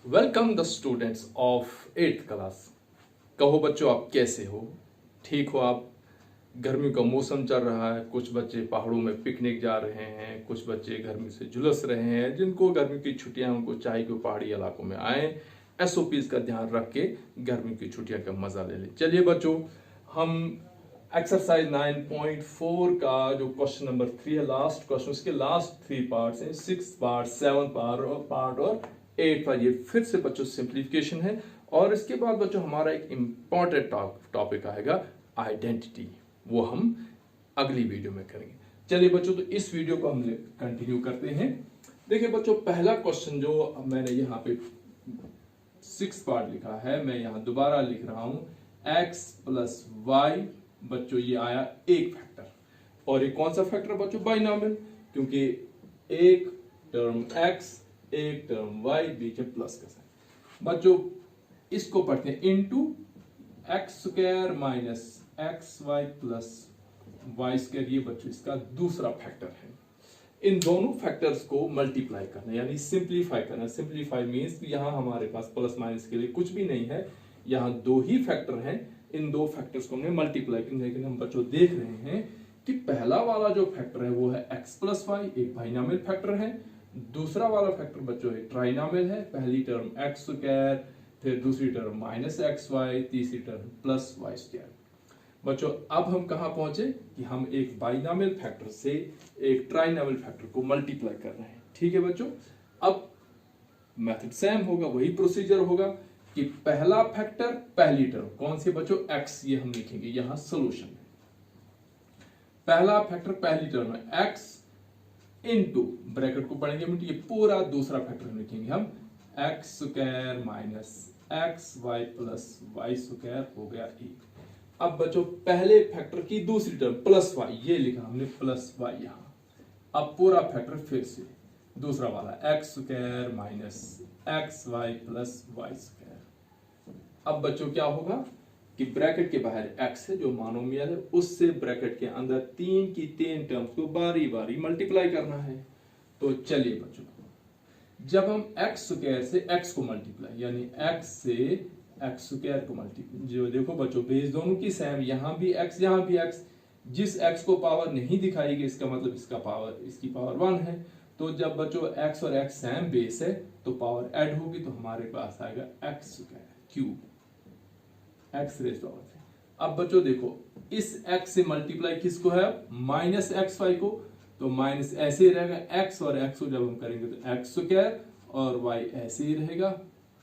Welcome the students of 8th class. कहो बच्चों, आप कैसे हो? ठीक हो आप? गर्मी का मौसम चल रहा है, कुछ बच्चे पहाड़ों में पिकनिक जा रहे हैं, कुछ बच्चे गर्मी से झुलस रहे हैं। जिनको गर्मी की छुट्टियां, उनको चाहिए कि पहाड़ी इलाकों में आए, एसओपीज का ध्यान रख के गर्मी की छुट्टियां का मजा ले लें। चलिए बच्चों, हम एक्सरसाइज 9.4 का जो क्वेश्चन नंबर 3 है, लास्ट क्वेश्चन, उसके लास्ट 3 पार्ट्स हैं, 6 पार्ट, 7 पार्ट और 8 का। ये फिर से बच्चों सिंप्लीफिकेशन है। और इसके बाद बच्चों हमारा एक इंपॉर्टेंट टॉपिक आएगा, आइडेंटिटी। वो हम अगली वीडियो में करेंगे। चलिए बच्चों, तो इस वीडियो को हम कंटिन्यू करते हैं। देखिए बच्चों, पहला क्वेश्चन जो मैंने यहाँ पे 6 पार्ट लिखा है, मैं यहाँ दोबारा लिख रहा हूं, x प्लस वाई। बच्चों ये आया एक फैक्टर, और ये कौन सा फैक्टर बच्चों? बाइनॉमियल, क्योंकि एक टर्म x एक टर्म y, बीच में प्लस का साइन। बच्चों इसको पढ़ते हैं into x square minus x y plus y square. ये बच्चों इसका दूसरा फैक्टर है। इन दोनों फैक्टर्स को मल्टीप्लाई करना यानी सिंप्लीफाई करना। सिंप्लीफाई मींस कि यहां हमारे पास प्लस माइनस के लिए कुछ भी नहीं है, यहां दो ही फैक्टर हैं। इन दो फैक्टर्स को हमने मल्टीप्लाई किया, लेकिन हम बच्चों देख रहे हैं कि पहला वाला जो फैक्टर है वो है x प्लस वाई, एक बाइनॉमियल फैक्टर है। दूसरा वाला फैक्टर बच्चों है ट्राइनॉमियल है। पहली टर्म एक्स स्क्वायर, फिर दूसरी टर्म माइनस एक्स वाई, तीसरी टर्म प्लस वाई स्क्वायर। बच्चों अब हम कहां पहुंचे कि हम एक बाइनॉमियल फैक्टर से एक ट्राइनॉमियल फैक्टर को मल्टीप्लाई कर रहे हैं। ठीक है बच्चों, अब मेथड सेम होगा, वही प्रोसीजर होगा कि पहला फैक्टर पहली टर्म कौन सी बच्चों? x। ये हम लिखेंगे यहां सोल्यूशन में। पहला फैक्टर पहली टर्म है x इनटू, ब्रैकेट को पढ़ेंगे मिनट, ये पूरा दूसरा फैक्टर लिखेंगे हम, x square minus x y plus y square हो गया एक। अब बच्चों पहले फैक्टर की दूसरी टर्म प्लस वाई, ये लिखा हमने प्लस वाई यहां। अब पूरा फैक्टर फिर से दूसरा वाला x square minus x y plus y square. अब बच्चों क्या होगा कि ब्रैकेट के बाहर x है जो मोनोमियल है, उससे ब्रैकेट के अंदर तीन की तीन टर्म्स को बारी बारी मल्टीप्लाई करना है। तो चलिए बच्चों, जब हम x स्क्वायर से x को मल्टीप्लाई यानी x से x स्क्वायर को मल्टीप्लाई, जो देखो बच्चों बेस दोनों की सेम, यहां भी x यहां भी x। जिस x को पावर नहीं दिखाई गई इसका मतलब इसका पावर, इसकी पावर 1 है। तो जब बच्चों x और x सेम बेस है तो पावर ऐड होगी, तो हमारे पास आएगा x square cube x raise to power 3। अब बच्चों देखो इस x से मल्टीप्लाई किसको है? माइनस एक्स वाई को। तो माइनस ऐसे ही रहेगा, x और x को जब हम करेंगे तो x स्क्वायर, और y ऐसे ही रहेगा,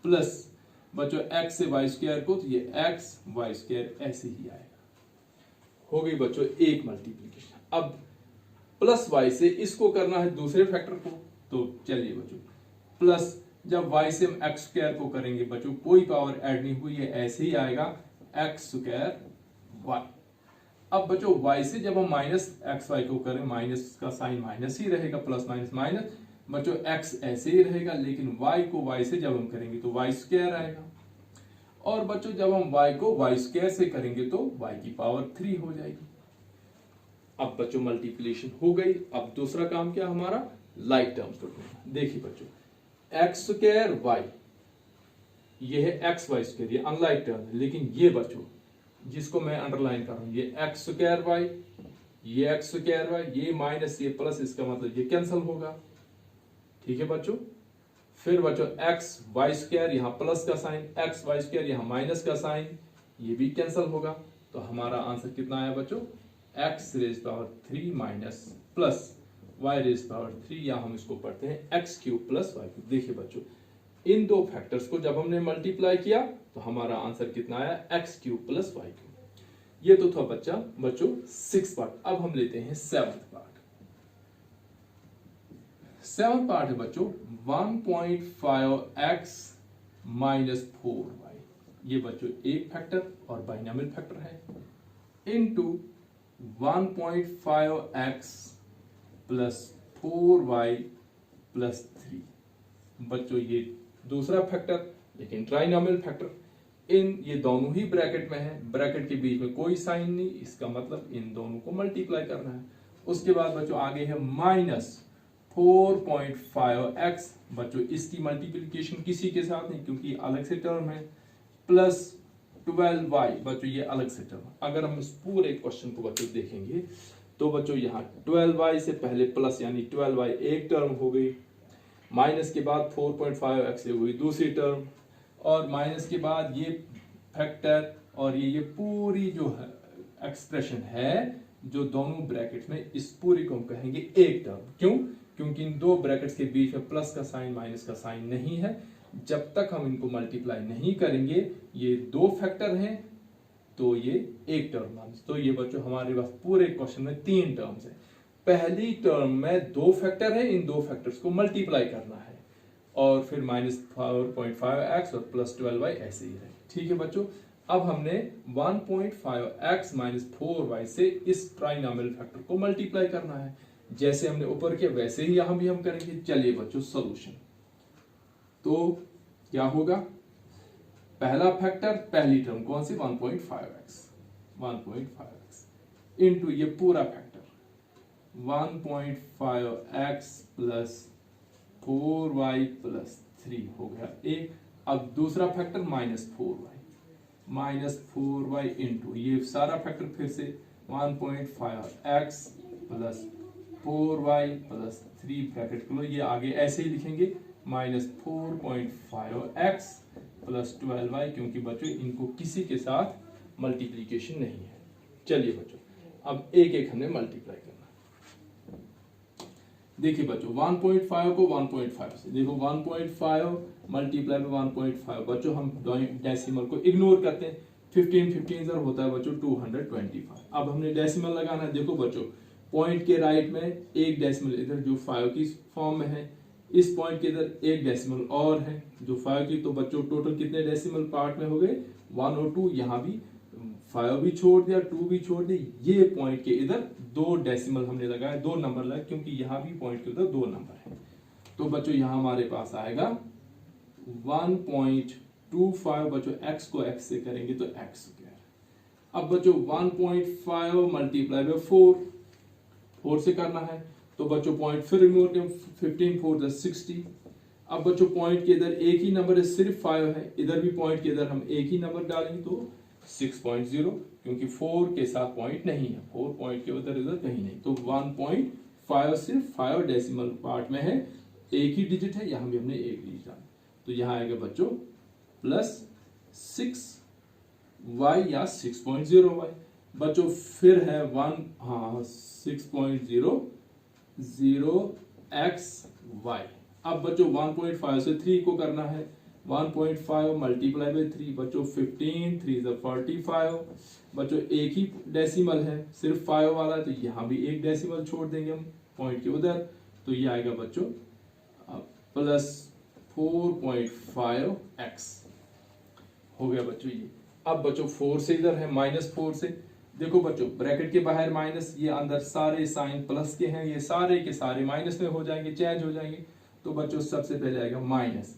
प्लस बच्चों x से y स्क्वायर को, तो ये x y स्क्वायर ऐसे ही आएगा। हो गई बच्चों एक मल्टीप्लीकेशन। अब प्लस y से इसको करना है दूसरे फैक्टर को। तो चलिए बच्चों, प्लस जब y से हम x स्क्वायर को करेंगे बच्चों, कोई पावर ऐड नहीं हुई है, ऐसे ही आएगा x स्क्वायर y। अब बच्चों y से जब हम माइनस एक्स वाई को करें, माइनस का साइन माइनस ही रहेगा, प्लस माइनस माइनस। बच्चों x ऐसे ही रहेगा, लेकिन y को y से जब हम करेंगे तो y स्क्वायर आएगा। और बच्चों जब हम y को y स्क्वायर से करेंगे तो y की पावर 3 हो जाएगी। अब बच्चों मल्टीप्लिकेशन हो गई। अब दूसरा काम क्या हमारा? लाइक टर्म्स को ढूंढना। देखिए बच्चों एक्स स्क्वायर वाई, ये है एक्स वाई स्क्वायर, ये अनलाइक टर्म है। लेकिन ये बच्चों जिसको मैं अंडरलाइन कर रहा हूं, ये एक्स स्क्वायर वाई, ये एक्स स्क्वायर वाई, ये माइनस ये प्लस, इसका मतलब ये कैंसिल होगा। ठीक है बच्चों, फिर बच्चों एक्स वाई स्क्वायर, यहां प्लस का साइन, एक्स वाई स्क्वायर यहां माइनस का साइन, ये भी कैंसिल होगा। तो हमारा आंसर कितना आया बच्चों? X raise power 3 minus plus y raise power 3, या हम इसको पढ़ते हैं x cube plus y cube. देखिए बच्चों इन दो फैक्टर्स को जब हमने मल्टीप्लाई किया तो हमारा आंसर कितना आया? x cube plus y cube. ये तो था बच्चों 6 पार्ट। अब हम लेते हैं 7th पार्ट। 7th पार्ट है बच्चों 1.5x माइनस 4y। ये बच्चों एक फैक्टर और बाइनॉमियल फैक्टर है, into 1.5x plus 4y plus 3। बच्चों ये दूसरा फैक्टर, लेकिन ट्राइनॉमियल फैक्टर। ये दोनों ही ब्रैकेट में है, ब्रैकेट के बीच में कोई साइन नहीं, इसका मतलब इन दोनों को मल्टीप्लाई करना है। उसके बाद बच्चों आगे है माइनस 4.5x, बच्चों इसकी मल्टीप्लिकेशन किसी के साथ नहीं क्योंकि अलग से टर्म है, प्लस 12y, बच्चों ये अलग से टर्म। अगर हम इस पूरे क्वेश्चन को बच्चों देखेंगे तो बच्चों यहाँ 12y से पहले प्लस यानी 12y एक टर्म हो गई, माइनस के बाद 4.5x हो गई दूसरी टर्म, और माइनस के बाद ये फैक्टर और ये पूरी जो है एक्सप्रेशन है जो दोनों ब्रैकेट में, इस पूरी को हम कहेंगे एक टर्म। क्यों? क्योंकि इन दो ब्रैकेट्स के बीच में प्लस का साइन माइनस का साइन नहीं है। जब तक हम इनको मल्टीप्लाई नहीं करेंगे, ये दो फैक्टर हैं तो ये एक टर्म। तो ये बच्चों हमारे पास पूरे क्वेश्चन में तीन टर्म्स है। पहली टर्म में दो फैक्टर है, इन दो फैक्टर्स को मल्टीप्लाई करना है और फिर -4.5x और +12y ऐसे ही रहे। ठीक है बच्चों, अब हमने 1.5x - 4y से इस ट्राइनॉमिनल फैक्टर को मल्टीप्लाई करना है। जैसे हमने ऊपर किया वैसे ही यहां भी हम करेंगे। चलिए बच्चों सॉल्यूशन, तो क्या होगा, पहला फैक्टर पहली टर्म कौन सी 1.5x इनटू ये पूरा फैक्टर 1.5x + 4y + 3 हो गया एक। अब दूसरा फैक्टर -4y इनटू ये सारा फैक्टर फिर से 1.5x + 4y + 3 ब्रैकेट खोलो, ये आगे ऐसे ही लिखेंगे -4.5x + 12y, क्योंकि बच्चों इनको किसी के साथ मल्टीप्लीकेशन नहीं है। चलिए बच्चों अब एक एक हमने मल्टीप्लाई करना। देखिए बच्चों 1.5 को 1.5 से देखो, 1.5 मल्टीप्लाई में 1.5, बच्चों हम डेसिमल को इग्नोर करते हैं। 15 होता है बच्चों 225। अब हमने डेसिमल लगाना है। देखो बच्चों पॉइंट के राइट में एक डेसिमल इधर जो 5 की फॉर्म में है, इस पॉइंट के इधर एक डेसिमल और है जो 5 की, तो बच्चों टोटल कितने डेसिमल पार्ट में हो गए 1 और 2। यहाँ भी 5 भी छोड़ दिया, 2 भी छोड़ दी। ये पॉइंट के इधर दो डेसिमल हमने लगाया, दो नंबर लगाए क्योंकि यहाँ भी पॉइंट के उधर दो नंबर है। तो बच्चों यहाँ हमारे पास आएगा 1.25। बच्चों x को x से करेंगे तो x स्क्वायर। अब बच्चों 1.5 मल्टीप्लाई बाय 4 से करना है, तो बच्चों पॉइंट फिर रिमूव करें, 15 4 60। अब बच्चों पॉइंट के इधर एक ही नंबर है, सिर्फ 5 है, इधर भी पॉइंट के इधर हम एक ही नंबर डालेंगे तो 6.0, क्योंकि 4 के साथ पॉइंट नहीं है, 4 पॉइंट के उधर इधर कहीं नहीं। तो 1.5 सिर्फ 5 डेसिमल पार्ट में है, एक ही डिजिट है, यहां भी हमने एक डिजिट डाला, तो यहां आएगा बच्चों +6y या 6.0y। बच्चों फिर है 6.00xy। अब बच्चों 1.5 से 3 को करना है, 1.5 मल्टीप्लाई बाय 3, बच्चों 15 3 45। बच्चों एक ही डेसिमल है, सिर्फ 5 वाला है, तो यहाँ भी एक डेसिमल छोड़ देंगे हम पॉइंट के उधर, तो ये आएगा बच्चों +4.5x हो गया बच्चों ये। अब बच्चों 4 से इधर है, -4 से देखो बच्चों ब्रैकेट के बाहर माइनस, ये अंदर सारे साइन प्लस के हैं, ये सारे के सारे माइनस में हो जाएंगे, चेंज हो जाएंगे। तो बच्चों सबसे पहले आएगा माइनस,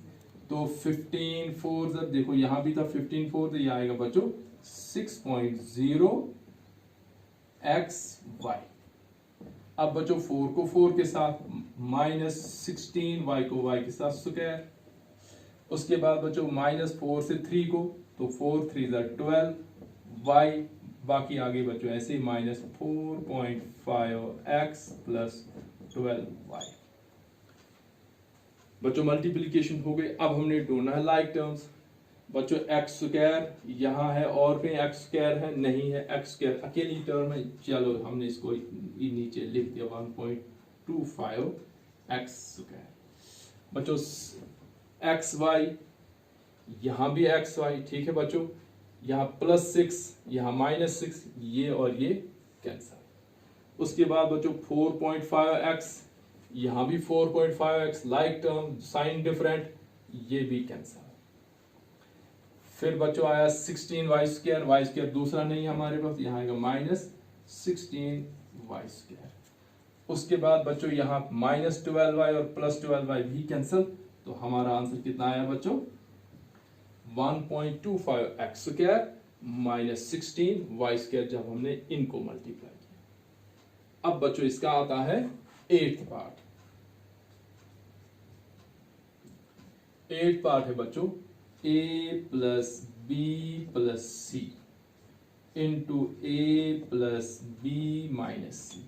तो 15 4 जब देखो यहां भी था 15 4, तो ये आएगा बच्चों 6.0xy। अब बच्चों 4 को 4 के साथ -16, y को y के साथ स्क्वायर। उसके बाद बच्चों -4 से 3 को, तो 4 3 12 y, बाकी आगे बच्चों ऐसे -4.5x + 12y। बच्चों मल्टीप्लिकेशन हो गई। अब हमने ढूंढना है लाइक टर्म्स। बच्चों x स्क्वायर यहाँ है और कहीं x स्क्वायर है नहीं है, x स्क्वायर अकेली टर्म है। चलो हमने इसको नीचे लिख दिया 1.25x स्क्वायर। बच्चों xy, यहाँ भी xy, ठीक है बच्चों, यहाँ +6 यहाँ -6, ये और ये कैंसल। उसके बाद बच्चों 4.5x, यहाँ भी 4.5x, like term sign different, ये भी कैंसल। फिर बच्चों आया 16y स्क्वायर, y स्क्वायर दूसरा नहीं हमारे पास, यहाँ आएगा -16y स्क्वायर। उसके बाद बच्चों यहाँ -12y और +12y भी कैंसल, तो हमारा आंसर कितना आया बच्चों 1.25x स्क्वायर -16y स्क्वायर, जब हमने इनको मल्टीप्लाई किया। अब बच्चों इसका आता है 8th पार्ट। 8 पार्ट है बच्चों a plus B plus C into A plus B minus C.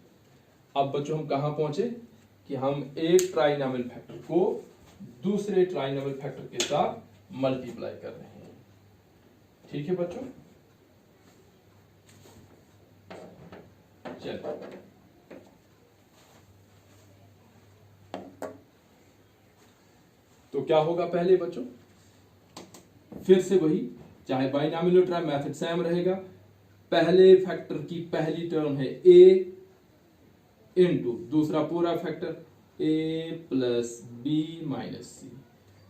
अब बच्चों हम कहां पहुंचे कि हम एक ट्राइनोमियल फैक्टर को दूसरे ट्राइनोमियल फैक्टर के साथ मल्टीप्लाई कर रहे हैं। ठीक है बच्चों, चलो तो क्या होगा पहले बच्चों, फिर से वही, चाहे बाइनोमियल ट्राई मेथड सेम रहेगा। पहले फैक्टर की पहली टर्म है a इंटू दूसरा पूरा factor a plus B minus C.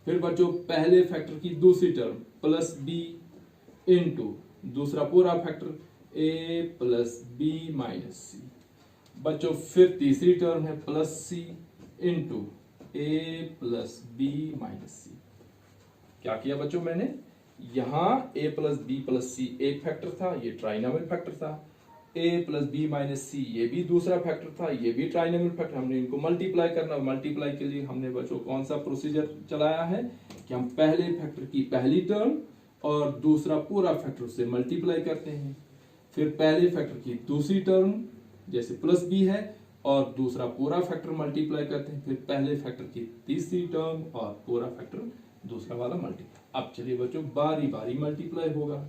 फिर बच्चों पहले फैक्टर की दूसरी टर्म प्लस b इंटू दूसरा पूरा factor a plus B minus C. बच्चों फिर तीसरी टर्म है plus c into a plus B minus C. क्या किया बच्चों मैंने, यहां a plus B plus C एक फैक्टर था, ये ट्राइनोमियल फैक्टर था। a plus B minus C ये भी दूसरा फैक्टर था, ये भी ट्राइनोमियल फैक्टर। हमने इनको मल्टीप्लाई करना, मल्टीप्लाई के लिए हमने बच्चों कौन सा प्रोसीजर चलाया है कि हम पहले फैक्टर की पहली टर्म और दूसरा पूरा फैक्टर से मल्टीप्लाई करते हैं। फिर पहले फैक्टर की दूसरी टर्म जैसे प्लस बी है और दूसरा पूरा फैक्टर मल्टीप्लाई करते हैं। फिर पहले फैक्टर की तीसरी टर्म और पूरा फैक्टर दूसरा वाला मल्टीप्लाई। अब चलिए बच्चों बारी बारी मल्टीप्लाई होगा।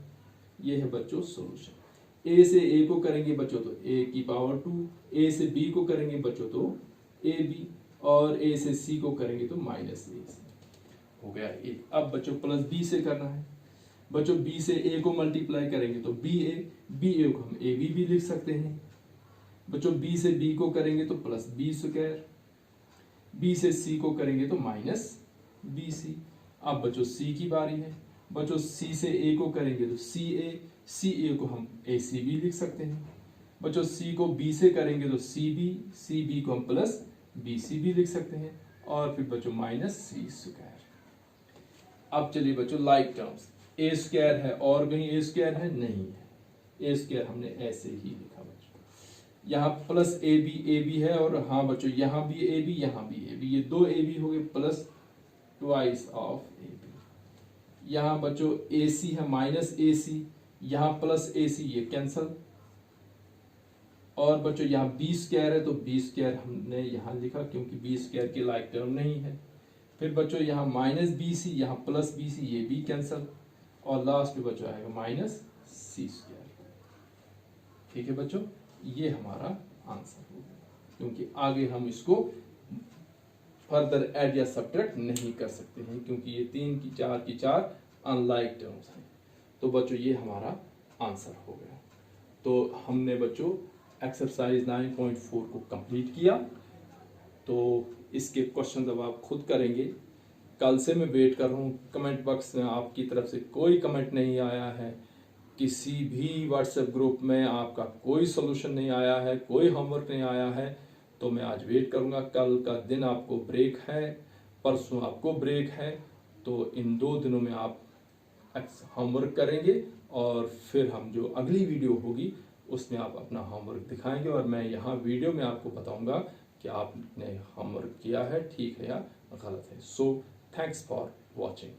ये है बच्चों सॉल्यूशन। a से a को करेंगे बच्चों तो a की पावर 2, a से b को करेंगे बच्चों तो ab, और a से c को करेंगे तो माइनस a। हो गया a। अब बच्चों प्लस b से करना है। बच्चों b से a को मल्टीप्लाई करेंगे तो ba को हम ab भी लिख सकते हैं। बच्चों b से b को करेंगे तो प्लस b स्क्वायर, b से c को करेंगे तो माइनस bc। अब बच्चों c की बारी है। बच्चों c से a को करेंगे तो ca को हम ac भी लिख सकते हैं। बच्चों c को b से करेंगे तो cb को हम प्लस bc भी लिख सकते हैं, और फिर बच्चों माइनस c स्क्वायर। अब चलिए बच्चों लाइक टर्म्स, a स्क्वायर है और कहीं a स्क्वायर है नहीं है, a स्क्वायर हमने ऐसे ही लिखा बच्चों। यहाँ प्लस ab है, और हाँ बच्चों यहाँ भी ab यहाँ भी ab, ये दो ab हो गए प्लस ट्वाइस ऑफ ab। यहाँ बच्चों ac है माइनस ac, यहाँ प्लस ac, ये कैंसल। और बच्चों यहाँ b स्क्वायर है तो b स्क्वायर हमने यहाँ लिखा क्योंकि b स्क्वायर के लाइक टर्म नहीं है। फिर बच्चों यहाँ माइनस bc, यहाँ प्लस bc, ये भी कैंसल। और लास्ट में बच्चों आएगा माइनस c स्क्वायर। ठीक है बच्चों, ये हमारा आंसर होगा, क्योंकि आगे हम इसको फर्दर ऐड या सब्ट्रैक्ट नहीं कर सकते हैं, क्योंकि ये 3 की 4 अनलाइक टर्म्स हैं। तो बच्चों ये हमारा आंसर हो गया। तो हमने बच्चों एक्सरसाइज 9.4 को कंप्लीट किया। तो इसके क्वेश्चन अब आप खुद करेंगे। कल से मैं वेट कर रहा हूँ। कमेंट बॉक्स में आपकी तरफ से कोई कमेंट नहीं आया है, किसी भी व्हाट्सएप ग्रुप में आपका कोई सोल्यूशन नहीं आया है, कोई होमवर्क नहीं आया है। तो मैं आज वेट करूंगा। कल का दिन आपको ब्रेक है, परसों आपको ब्रेक है, तो इन 2 दिनों में आप होमवर्क करेंगे, और फिर हम जो अगली वीडियो होगी उसमें आप अपना होमवर्क दिखाएंगे, और मैं यहाँ वीडियो में आपको बताऊंगा कि आपने होमवर्क किया है ठीक है या गलत है। So thanks for watching.